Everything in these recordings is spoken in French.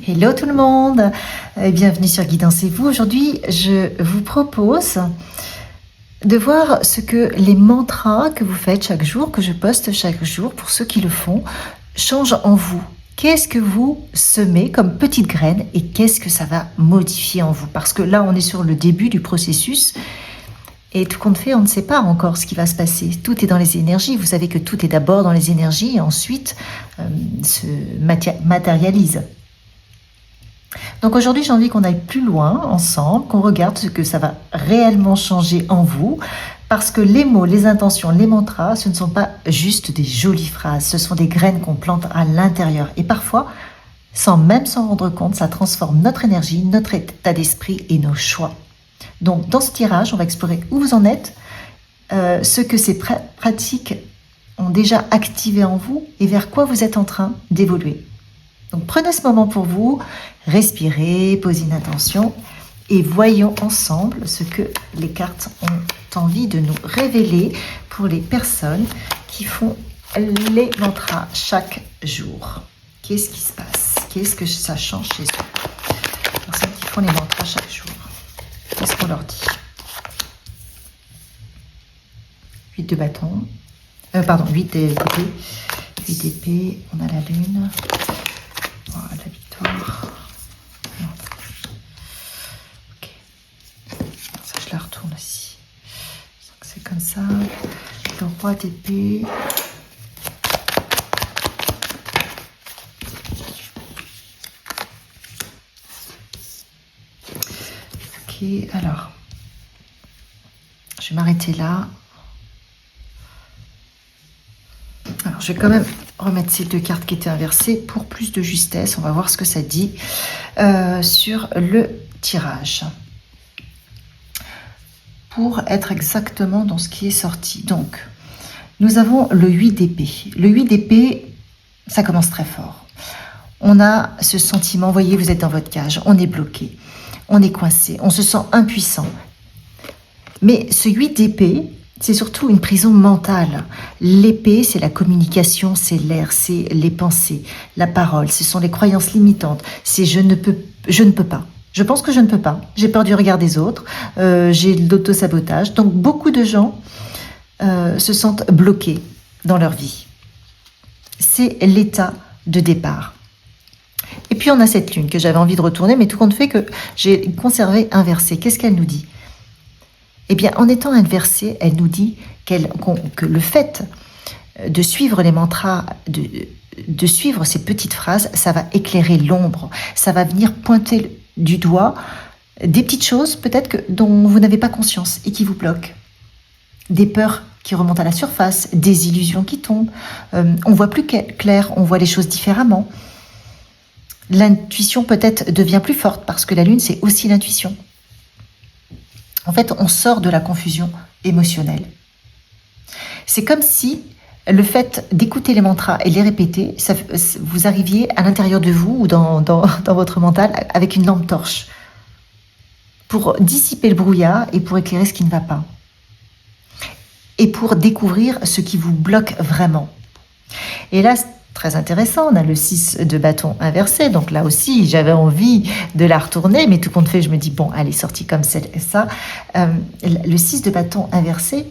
Hello tout le monde, bienvenue sur Guidancez-vous. Aujourd'hui, je vous propose de voir ce que les mantras que vous faites chaque jour, que je poste chaque jour, pour ceux qui le font, changent en vous. Qu'est-ce que vous semez comme petite graine et qu'est-ce que ça va modifier en vous? Parce que là, on est sur le début du processus et tout compte fait, on ne sait pas encore ce qui va se passer. Tout est dans les énergies. Vous savez que tout est d'abord dans les énergies et ensuite se matérialise. Donc aujourd'hui, j'ai envie qu'on aille plus loin ensemble, qu'on regarde ce que ça va réellement changer en vous, parce que les mots, les intentions, les mantras, ce ne sont pas juste des jolies phrases, ce sont des graines qu'on plante à l'intérieur. Et parfois, sans même s'en rendre compte, ça transforme notre énergie, notre état d'esprit et nos choix. Donc dans ce tirage, on va explorer où vous en êtes, ce que ces pratiques ont déjà activé en vous et vers quoi vous êtes en train d'évoluer. Donc prenez ce moment pour vous, respirez, posez une intention et voyons ensemble ce que les cartes ont envie de nous révéler pour les personnes qui font les mantras chaque jour. Qu'est-ce qui se passe? Qu'est-ce que ça change chez eux? Les personnes qui font les mantras chaque jour, qu'est-ce qu'on leur dit? 8 de bâton, 8 d'épée, 8 d'épée, on a la lune. Voilà, la victoire. Ok. Ça, je la retourne aussi. C'est comme ça. Le roi d'épée. Ok, alors. Je vais m'arrêter là. Alors, je vais quand même remettre ces deux cartes qui étaient inversées pour plus de justesse. On va voir ce que ça dit sur le tirage. Pour être exactement dans ce qui est sorti. Donc, nous avons le 8 d'épée. Le 8 d'épée, ça commence très fort. On a ce sentiment, voyez, vous êtes dans votre cage, on est bloqué, on est coincé, on se sent impuissant. Mais ce 8 d'épée, c'est surtout une prison mentale. L'épée, c'est la communication, c'est l'air, c'est les pensées, la parole, ce sont les croyances limitantes. C'est je ne peux pas. Je pense que je ne peux pas. J'ai peur du regard des autres, j'ai de l'auto-sabotage. Donc beaucoup de gens se sentent bloqués dans leur vie. C'est l'état de départ. Et puis on a cette lune que j'avais envie de retourner, mais tout compte fait que j'ai conservé inversée. Qu'est-ce qu'elle nous dit ? Eh bien, en étant inversée, elle nous dit que le fait de suivre les mantras, de suivre ces petites phrases, ça va éclairer l'ombre, ça va venir pointer du doigt des petites choses peut-être dont vous n'avez pas conscience et qui vous bloquent. Des peurs qui remontent à la surface, des illusions qui tombent, on voit plus clair, on voit les choses différemment. L'intuition peut-être devient plus forte parce que la lune, c'est aussi l'intuition. En fait, on sort de la confusion émotionnelle. C'est comme si le fait d'écouter les mantras et les répéter, vous arriviez à l'intérieur de vous ou dans votre mental avec une lampe torche pour dissiper le brouillard et pour éclairer ce qui ne va pas. Et pour découvrir ce qui vous bloque vraiment. Et là, c'est très intéressant, on a le 6 de bâton inversé, donc là aussi j'avais envie de la retourner, mais tout compte fait je me dis bon, elle est sortie comme ça. Le 6 de bâton inversé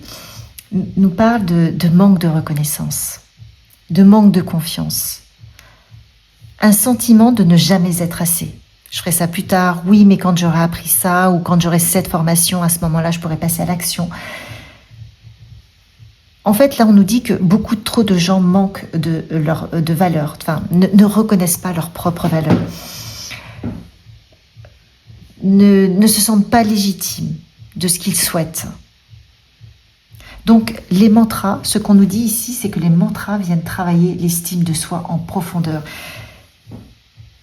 nous parle de manque de reconnaissance, de manque de confiance, un sentiment de ne jamais être assez. Je ferai ça plus tard, oui, mais quand j'aurai appris ça, ou quand j'aurai cette formation, à ce moment-là je pourrai passer à l'action. En fait, là, on nous dit que beaucoup trop de gens manquent de valeur, enfin, ne reconnaissent pas leur propre valeur, ne se sentent pas légitimes de ce qu'ils souhaitent. Donc, les mantras, ce qu'on nous dit ici, c'est que les mantras viennent travailler l'estime de soi en profondeur.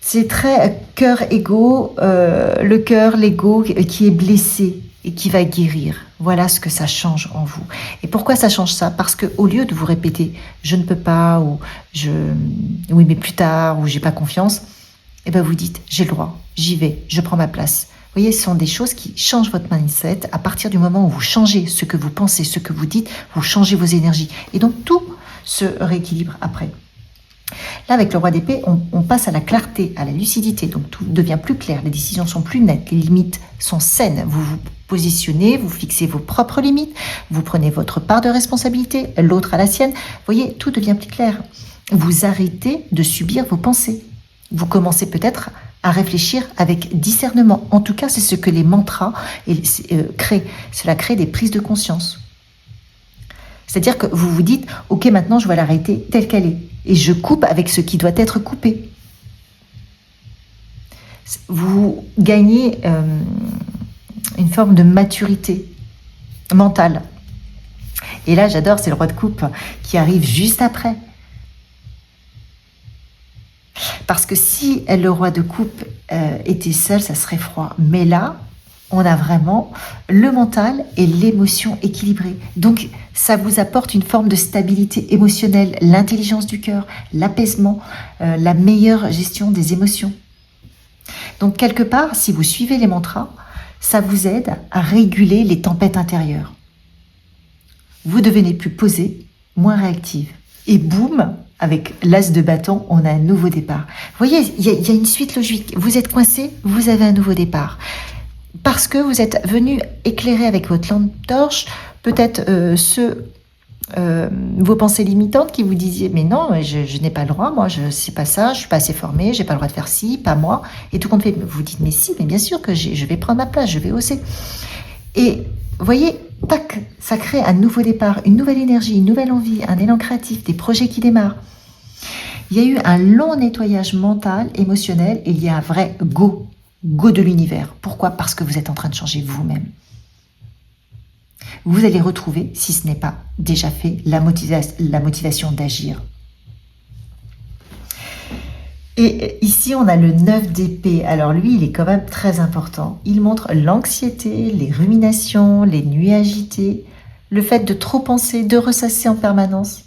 C'est très cœur-égo, le cœur, l'ego qui est blessé et qui va guérir. Voilà ce que ça change en vous. Et pourquoi ça change ça? Parce que au lieu de vous répéter « je ne peux pas » ou « oui mais plus tard » ou « j'ai pas confiance », eh ben vous dites « j'ai le droit, j'y vais, je prends ma place ». Vous voyez, ce sont des choses qui changent votre mindset. À partir du moment où vous changez ce que vous pensez, ce que vous dites, vous changez vos énergies. Et donc tout se rééquilibre après. Là, avec le roi d'épée, on passe à la clarté, à la lucidité. Donc tout devient plus clair, les décisions sont plus nettes, les limites sont saines. Vous vous positionnez, vous fixez vos propres limites, vous prenez votre part de responsabilité, l'autre a la sienne. Vous voyez, tout devient plus clair. Vous arrêtez de subir vos pensées. Vous commencez peut-être à réfléchir avec discernement. En tout cas, c'est ce que les mantras créent. Cela crée des prises de conscience. C'est-à-dire que vous vous dites, ok, maintenant je vais l'arrêter telle qu'elle est. Et je coupe avec ce qui doit être coupé. Vous gagnez une forme de maturité mentale. Et là, j'adore, c'est le roi de coupe qui arrive juste après. Parce que si le roi de coupe était seul, ça serait froid. Mais là, on a vraiment le mental et l'émotion équilibrée. Donc, ça vous apporte une forme de stabilité émotionnelle, l'intelligence du cœur, l'apaisement, la meilleure gestion des émotions. Donc, quelque part, si vous suivez les mantras, ça vous aide à réguler les tempêtes intérieures. Vous devenez plus posé, moins réactive. Et boum, avec l'as de bâton, on a un nouveau départ. Vous voyez, il y a une suite logique. Vous êtes coincé, vous avez un nouveau départ. Parce que vous êtes venu éclairer avec votre lampe torche, peut-être vos pensées limitantes qui vous disiez « mais non, je n'ai pas le droit, moi, je sais pas ça, je suis pas assez formée, j'ai pas le droit de faire ci, pas moi ». Et tout compte fait, vous dites « mais si, mais bien sûr que je vais prendre ma place, je vais oser ». Et vous voyez, tac, ça crée un nouveau départ, une nouvelle énergie, une nouvelle envie, un élan créatif, des projets qui démarrent. Il y a eu un long nettoyage mental, émotionnel, et il y a un vrai go de l'univers. Pourquoi? Parce que vous êtes en train de changer vous-même. Vous allez retrouver, si ce n'est pas déjà fait, la motivation d'agir. Et ici, on a le 9 d'épée. Alors lui, il est quand même très important. Il montre l'anxiété, les ruminations, les nuits agitées, le fait de trop penser, de ressasser en permanence.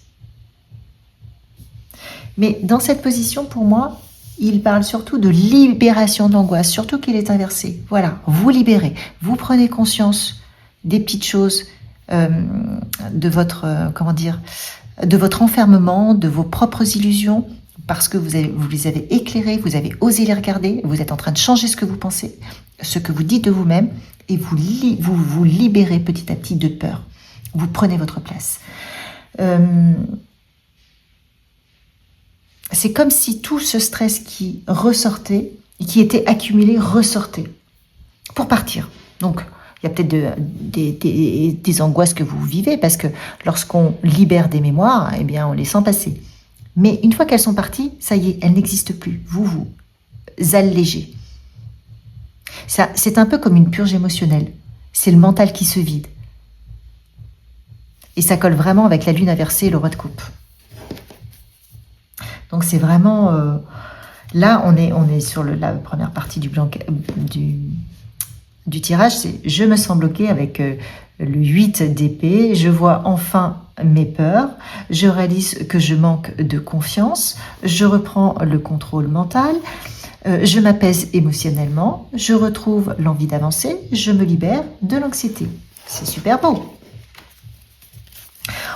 Mais dans cette position, pour moi, il parle surtout de libération d'angoisse, surtout qu'il est inversé. Voilà, vous libérez, vous prenez conscience des petites choses de votre, de votre enfermement, de vos propres illusions, parce que vous les avez éclairées, vous avez osé les regarder, vous êtes en train de changer ce que vous pensez, ce que vous dites de vous-même, et vous vous libérez petit à petit de peur. Vous prenez votre place. C'est comme si tout ce stress qui ressortait, qui était accumulé, ressortait pour partir. Donc, il y a peut-être des angoisses que vous vivez, parce que lorsqu'on libère des mémoires, eh bien, on les sent passer. Mais une fois qu'elles sont parties, ça y est, elles n'existent plus. Vous vous allégez. C'est un peu comme une purge émotionnelle. C'est le mental qui se vide. Et ça colle vraiment avec la lune inversée et le roi de coupe. Donc c'est vraiment... là, on est sur la première partie du tirage. C'est « Je me sens bloqué » avec le 8 d'épée. Je vois enfin mes peurs. Je réalise que je manque de confiance. Je reprends le contrôle mental. Je m'apaise émotionnellement. Je retrouve l'envie d'avancer. Je me libère de l'anxiété. C'est super beau.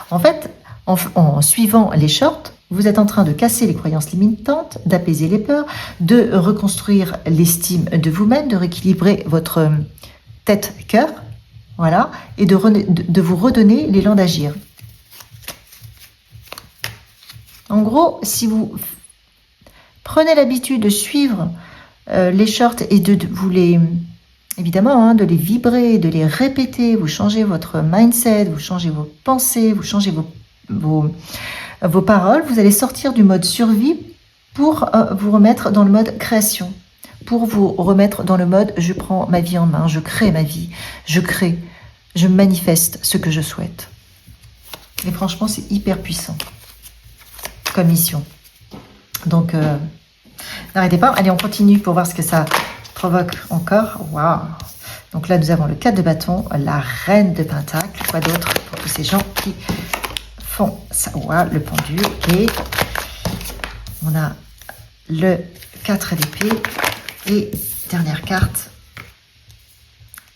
En fait, en suivant les shorts, vous êtes en train de casser les croyances limitantes, d'apaiser les peurs, de reconstruire l'estime de vous-même, de rééquilibrer votre tête-cœur, voilà, et de vous redonner l'élan d'agir. En gros, si vous prenez l'habitude de suivre les shorts et de vous les... Évidemment, de les vibrer, de les répéter, vous changez votre mindset, vous changez vos pensées, vous changez vos paroles, vous allez sortir du mode survie pour vous remettre dans le mode création, pour vous remettre dans le mode je prends ma vie en main, je crée ma vie, je crée, je manifeste ce que je souhaite. Et franchement, c'est hyper puissant comme mission. Donc, n'arrêtez pas. Allez, on continue pour voir ce que ça provoque encore. Waouh! Donc là, nous avons le 4 de bâton, la reine de pentacle. Quoi d'autre pour tous ces gens qui font ça? Waouh, le pendu. Et on a le 4 d'épée. Et dernière carte,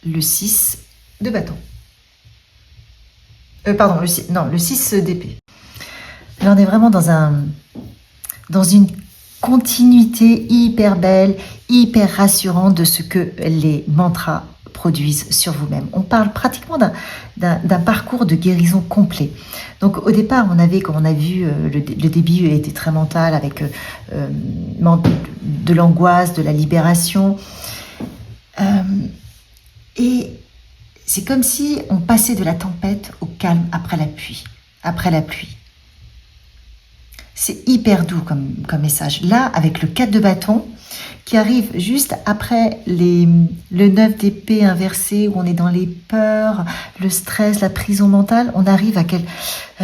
le 6 de bâton. Pardon, le 6 d'épée. Là, on est vraiment dans dans une continuité hyper belle, hyper rassurante de ce que les mantras produisent sur vous-même. On parle pratiquement d'un parcours de guérison complet. Donc au départ, on avait, comme on a vu, le début était très mental avec de l'angoisse, de la libération. Et c'est comme si on passait de la tempête au calme après la pluie. Après la pluie. C'est hyper doux comme message. Là, avec le 4 de bâton, qui arrive juste après le 9 d'épée inversé, où on est dans les peurs, le stress, la prison mentale, on arrive à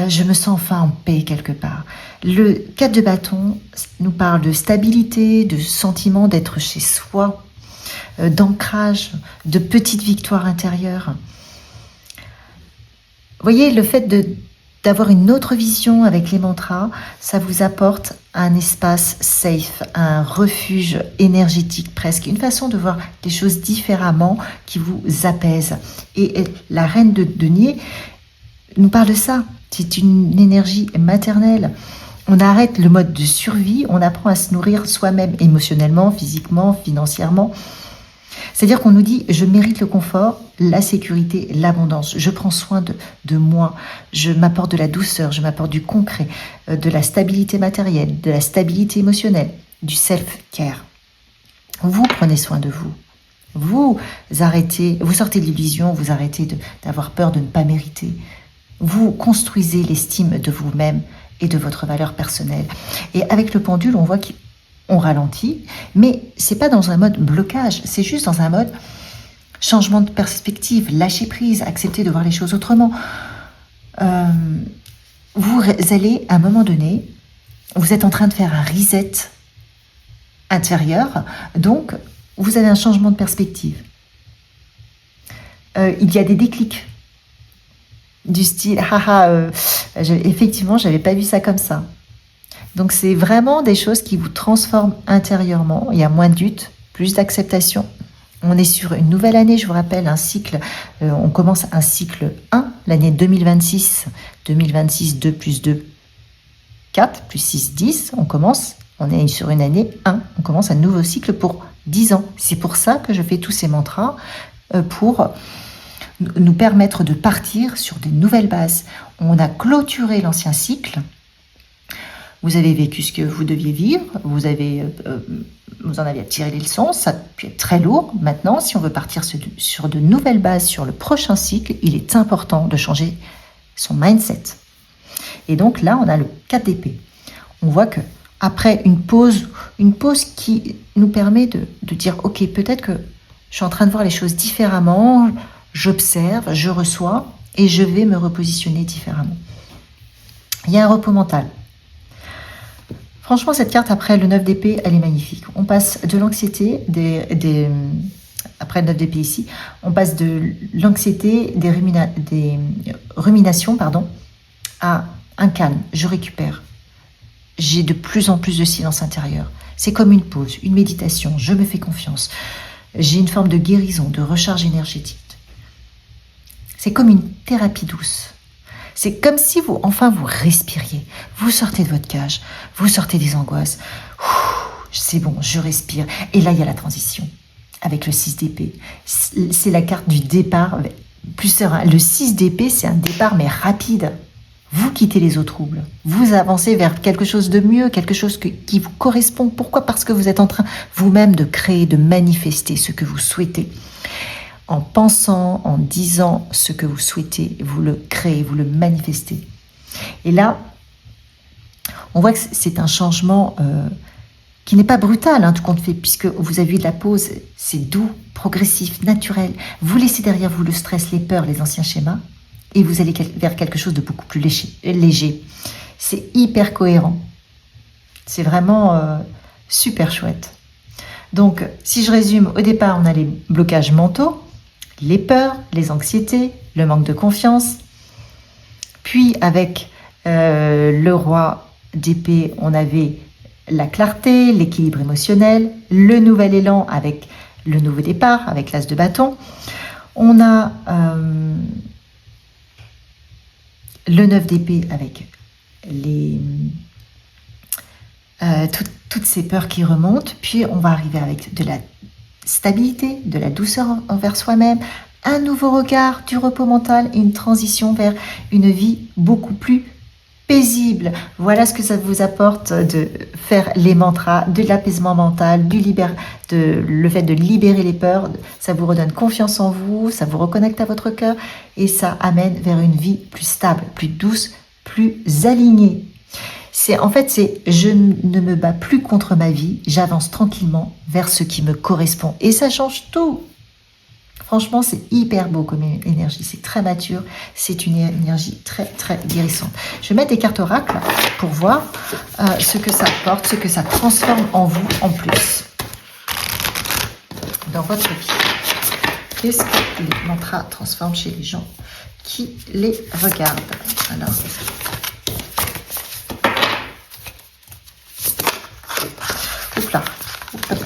je me sens enfin en paix quelque part. Le 4 de bâton nous parle de stabilité, de sentiment d'être chez soi, d'ancrage, de petites victoires intérieures. Vous voyez, le fait d'avoir une autre vision avec les mantras, ça vous apporte un espace safe, un refuge énergétique presque, une façon de voir les choses différemment qui vous apaise. Et la reine de denier nous parle de ça. C'est une énergie maternelle. On arrête le mode de survie, on apprend à se nourrir soi-même émotionnellement, physiquement, financièrement. C'est-à-dire qu'on nous dit, je mérite le confort, la sécurité, l'abondance. Je prends soin de moi, je m'apporte de la douceur, je m'apporte du concret, de la stabilité matérielle, de la stabilité émotionnelle, du self-care. Vous prenez soin de vous. Vous sortez de l'illusion, vous arrêtez d'avoir peur de ne pas mériter. Vous construisez l'estime de vous-même et de votre valeur personnelle. Et avec le pendule, on voit qu'on ralentit, mais c'est pas dans un mode blocage, c'est juste dans un mode changement de perspective, lâcher prise, accepter de voir les choses autrement. Vous allez, à un moment donné, vous êtes en train de faire un reset intérieur, donc vous avez un changement de perspective. Il y a des déclics du style effectivement, j'avais pas vu ça comme ça. Donc c'est vraiment des choses qui vous transforment intérieurement. Il y a moins de doute, plus d'acceptation. On est sur une nouvelle année, je vous rappelle, un cycle. On commence un cycle 1, l'année 2026. 2026, 2 plus 2, 4, plus 6, 10. On est sur une année 1. On commence un nouveau cycle pour 10 ans. C'est pour ça que je fais tous ces mantras, pour nous permettre de partir sur des nouvelles bases. On a clôturé l'ancien cycle. Vous avez vécu ce que vous deviez vivre, vous en avez tiré les leçons, ça peut être très lourd. Maintenant, si on veut partir sur de nouvelles bases sur le prochain cycle, il est important de changer son mindset. Et donc là, on a le 4 d'épée. On voit que après une pause qui nous permet de dire, ok, peut-être que je suis en train de voir les choses différemment, j'observe, je reçois et je vais me repositionner différemment. Il y a un repos mental. Franchement, cette carte, après le 9 d'épée, elle est magnifique. On passe de l'anxiété, après le 9 d'épée ici, on passe de l'anxiété, des ruminations, à un calme. Je récupère. J'ai de plus en plus de silence intérieur. C'est comme une pause, une méditation. Je me fais confiance. J'ai une forme de guérison, de recharge énergétique. C'est comme une thérapie douce. C'est comme si vous respiriez. Vous sortez de votre cage, vous sortez des angoisses. C'est bon, je respire. Et là, il y a la transition avec le 6 d'épée. C'est la carte du départ plus serein. Le 6 d'épée, c'est un départ, mais rapide. Vous quittez les eaux troubles. Vous avancez vers quelque chose de mieux, quelque chose qui vous correspond. Pourquoi ? Parce que vous êtes en train vous-même de créer, de manifester ce que vous souhaitez. En pensant, en disant ce que vous souhaitez, vous le créez, vous le manifestez. Et là, on voit que c'est un changement qui n'est pas brutal, tout compte fait, puisque vous avez eu de la pause, c'est doux, progressif, naturel. Vous laissez derrière vous le stress, les peurs, les anciens schémas, et vous allez vers quelque chose de beaucoup plus léger. C'est hyper cohérent. C'est vraiment super chouette. Donc, si je résume, au départ, on a les blocages mentaux, les peurs, les anxiétés, le manque de confiance. Puis avec le roi d'épée, on avait la clarté, l'équilibre émotionnel, le nouvel élan avec le nouveau départ, avec l'as de bâton. On a le 9 d'épée avec toutes ces peurs qui remontent, puis on va arriver avec de la stabilité, de la douceur envers soi-même, un nouveau regard, du repos mental et une transition vers une vie beaucoup plus paisible. Voilà ce que ça vous apporte de faire les mantras, de l'apaisement mental, le fait de libérer les peurs. Ça vous redonne confiance en vous, ça vous reconnecte à votre cœur et ça amène vers une vie plus stable, plus douce, plus alignée. En fait, je ne me bats plus contre ma vie, j'avance tranquillement vers ce qui me correspond. Et ça change tout. Franchement, c'est hyper beau comme énergie, c'est très mature, c'est une énergie très très guérissante. Je vais mettre des cartes oracles pour voir ce que ça apporte, ce que ça transforme en vous en plus. Dans votre vie, qu'est-ce que les mantras transforment chez les gens qui les regardent? Alors, là. Alors,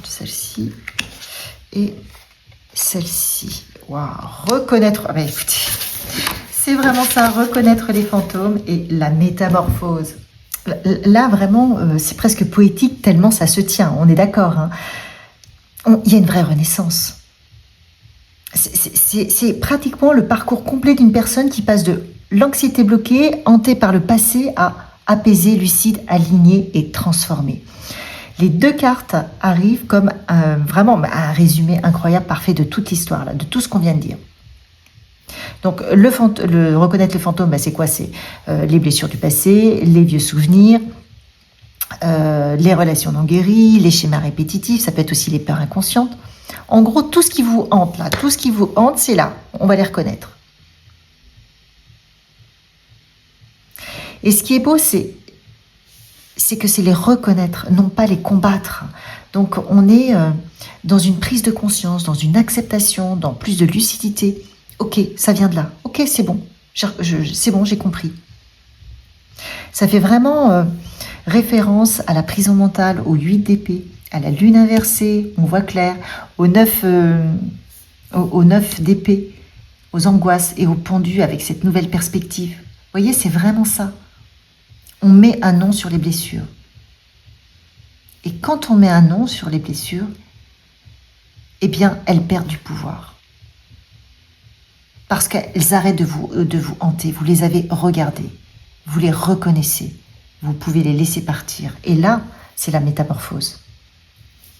celle-ci et celle-ci. Waouh, reconnaître. Ah bah écoutez, c'est vraiment ça, reconnaître les fantômes et la métamorphose. Là, vraiment, c'est presque poétique tellement ça se tient. On est d'accord. Hein. Il y a une vraie renaissance. C'est pratiquement le parcours complet d'une personne qui passe de l'anxiété bloquée, hantée par le passé, à apaisée, lucide, alignée et transformée. Les deux cartes arrivent comme vraiment un résumé incroyable, parfait de toute l'histoire, là, de tout ce qu'on vient de dire. Donc, reconnaître le fantôme, c'est quoi? C'est les blessures du passé, les vieux souvenirs, les relations non guéries, les schémas répétitifs, ça peut être aussi les peurs inconscientes. En gros, tout ce qui vous hante, là, tout ce qui vous hante, c'est là. On va les reconnaître. Et ce qui est beau, c'est que c'est les reconnaître, non pas les combattre. Donc, on est dans une prise de conscience, dans une acceptation, dans plus de lucidité. Ok, ça vient de là. Ok, c'est bon. C'est bon, j'ai compris. Ça fait vraiment référence à la prison mentale, aux 8 d'épée, à la lune inversée, on voit clair, aux 9 d'épée, aux angoisses et aux pendus avec cette nouvelle perspective. Vous voyez, c'est vraiment ça. On met un nom sur les blessures. Et quand on met un nom sur les blessures, eh bien, elles perdent du pouvoir. Parce qu'elles arrêtent de vous hanter. Vous les avez regardées. Vous les reconnaissez. Vous pouvez les laisser partir. Et là, c'est la métamorphose.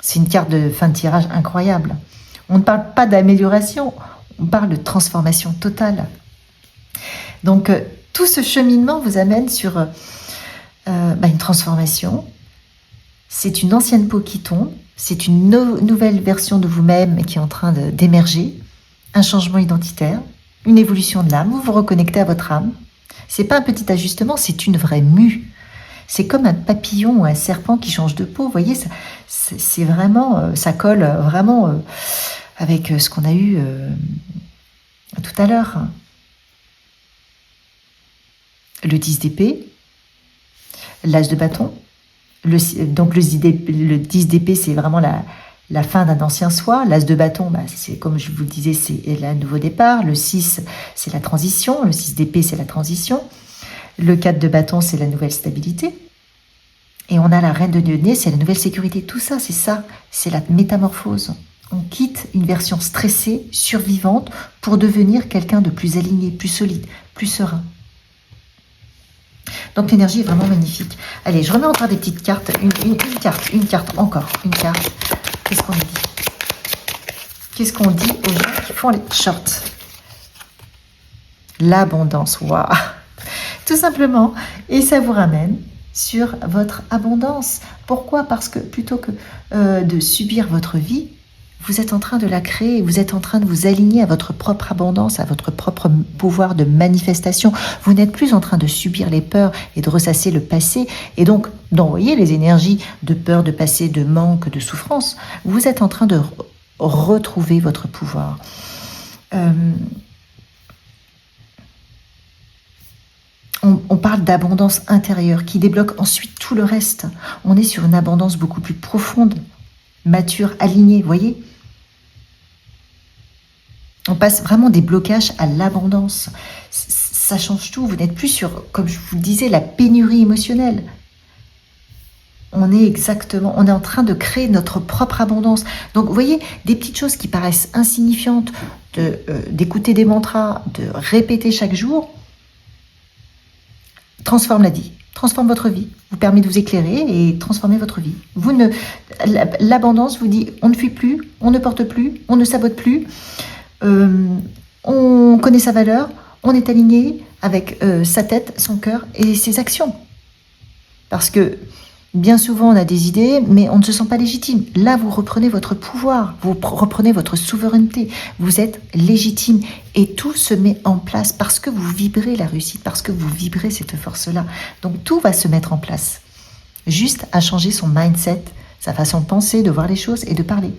C'est une carte de fin de tirage incroyable. On ne parle pas d'amélioration, on parle de transformation totale. Donc, tout ce cheminement vous amène sur une transformation. C'est une ancienne peau qui tombe, c'est une nouvelle version de vous-même qui est en train d'émerger, un changement identitaire, une évolution de l'âme, vous vous reconnectez à votre âme. C'est pas un petit ajustement, c'est une vraie mue. C'est comme un papillon ou un serpent qui change de peau, vous voyez, c'est vraiment, ça colle vraiment avec ce qu'on a eu tout à l'heure. Le 10 d'épée, l'as de bâton. Donc le 10 d'épée, c'est vraiment la fin d'un ancien soi. L'as de bâton, c'est comme je vous le disais, c'est le nouveau départ. Le 6, c'est la transition. Le 6 d'épée, c'est la transition. Le 4 de bâton, c'est la nouvelle stabilité. Et on a la reine de nez, c'est la nouvelle sécurité. Tout ça, c'est la métamorphose. On quitte une version stressée, survivante, pour devenir quelqu'un de plus aligné, plus solide, plus serein. Donc l'énergie est vraiment magnifique. Allez, je remets encore des petites cartes. Une carte, encore une carte. Qu'est-ce qu'on dit? Qu'est-ce qu'on dit aux gens qui font les shorts? L'abondance, waouh! Tout simplement. Et ça vous ramène sur votre abondance. Pourquoi? Parce que plutôt que de subir votre vie, vous êtes en train de la créer, vous êtes en train de vous aligner à votre propre abondance, à votre propre pouvoir de manifestation. Vous n'êtes plus en train de subir les peurs et de ressasser le passé et donc d'envoyer les énergies de peur, de passé, de manque, de souffrance. Vous êtes en train de retrouver votre pouvoir. On parle d'abondance intérieure qui débloque ensuite tout le reste. On est sur une abondance beaucoup plus profonde, mature, alignée, voyez? On passe vraiment des blocages à l'abondance. Ça change tout. Vous n'êtes plus sur, comme je vous le disais, la pénurie émotionnelle. on est en train de créer notre propre abondance. Donc, vous voyez, des petites choses qui paraissent insignifiantes, d'écouter des mantras, de répéter chaque jour, transforme la vie, transforme votre vie, vous permet de vous éclairer et transformer votre vie. L'abondance vous dit, on ne fuit plus, on ne porte plus, on ne sabote plus, on connaît sa valeur, on est aligné avec sa tête, son cœur et ses actions. Parce que bien souvent, on a des idées, mais on ne se sent pas légitime. Là, vous reprenez votre pouvoir, vous reprenez votre souveraineté. Vous êtes légitime et tout se met en place parce que vous vibrez la réussite, parce que vous vibrez cette force-là. Donc, tout va se mettre en place. Juste à changer son mindset, sa façon de penser, de voir les choses et de parler.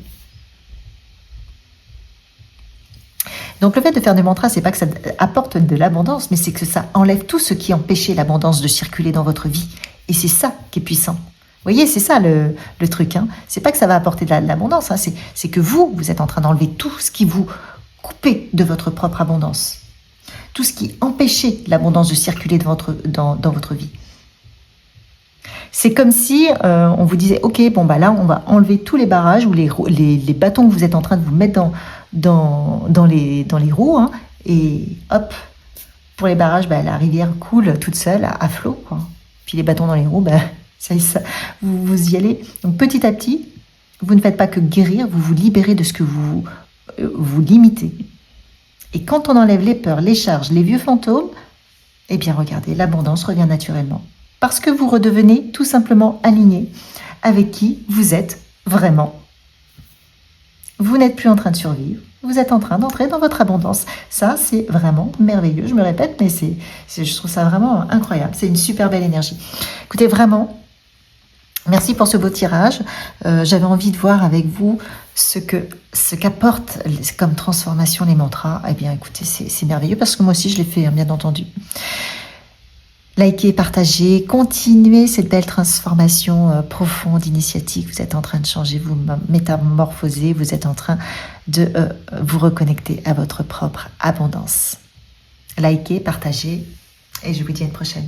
Donc, le fait de faire des mantras, c'est pas que ça apporte de l'abondance, mais c'est que ça enlève tout ce qui empêchait l'abondance de circuler dans votre vie. Et c'est ça qui est puissant. Vous voyez, c'est ça le truc. Hein. C'est pas que ça va apporter de l'abondance, hein. C'est que vous êtes en train d'enlever tout ce qui vous coupait de votre propre abondance. Tout ce qui empêchait l'abondance de circuler dans votre vie. C'est comme si on vous disait, ok, bon bah là, on va enlever tous les barrages ou les bâtons que vous êtes en train de vous mettre dans les roues, hein, et hop, pour les barrages, bah, la rivière coule toute seule à flot, quoi. Puis les bâtons dans les roues, bah, ça, vous y allez. Donc petit à petit, vous ne faites pas que guérir, vous vous libérez de ce que vous limitez. Et quand on enlève les peurs, les charges, les vieux fantômes, eh bien regardez, l'abondance revient naturellement. Parce que vous redevenez tout simplement aligné avec qui vous êtes vraiment. Vous n'êtes plus en train de survivre, vous êtes en train d'entrer dans votre abondance. Ça, c'est vraiment merveilleux. Je me répète, mais je trouve ça vraiment incroyable. C'est une super belle énergie. Écoutez, vraiment, merci pour ce beau tirage. J'avais envie de voir avec vous ce qu'apportent comme transformation les mantras. Eh bien, écoutez, c'est merveilleux parce que moi aussi, je l'ai fait, hein, bien entendu. Likez, partagez, continuez cette belle transformation profonde, initiatique. Vous êtes en train de changer, vous métamorphosez, vous êtes en train de vous reconnecter à votre propre abondance. Likez, partagez et je vous dis à une prochaine.